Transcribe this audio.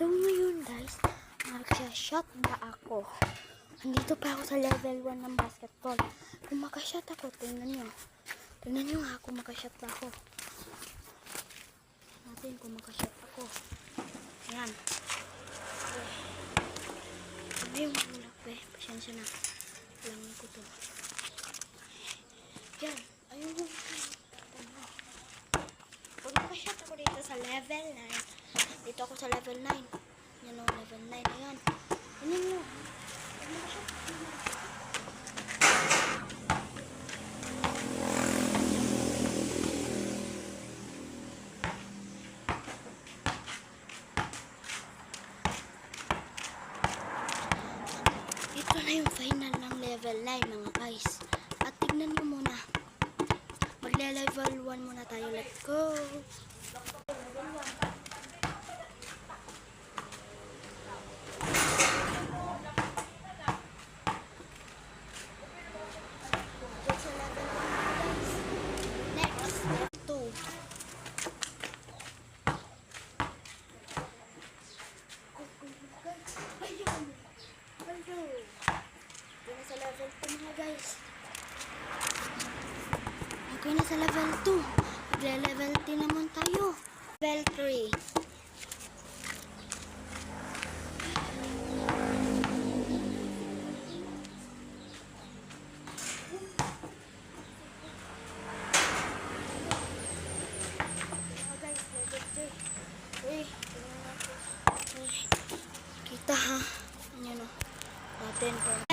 So ngayon guys, magsha-shot ba ako? Andito pa ako sa level 1 ng basketball. Kung makashot ako, tingnan nyo. Tingnan nyo ha, kung makashot ba ako. Natin kung makashot ako. Ayan. Ano yung mulak be? Pasensya na. Langin ko to. Yan. Ayun yung pag makashot ako dito sa level 9. Dito ako sa level 9. Yan o, level 9. Ayan. Tingnan nyo. Pag makashot ako. Ito na yung final ng level 9 mga guys. At tignan nyo muna. Magle-level 1 muna tayo. Let's go! Sa level 1 guys. Next, level 2. Ayun! Ayun! Okay na sa level 2 mga guys. Okay na sa level 2. Magle-level 3 naman tayo. Level 3. Guys, level 3. Uy, tingnan natin. Kita ha. Ayan o. Natin po.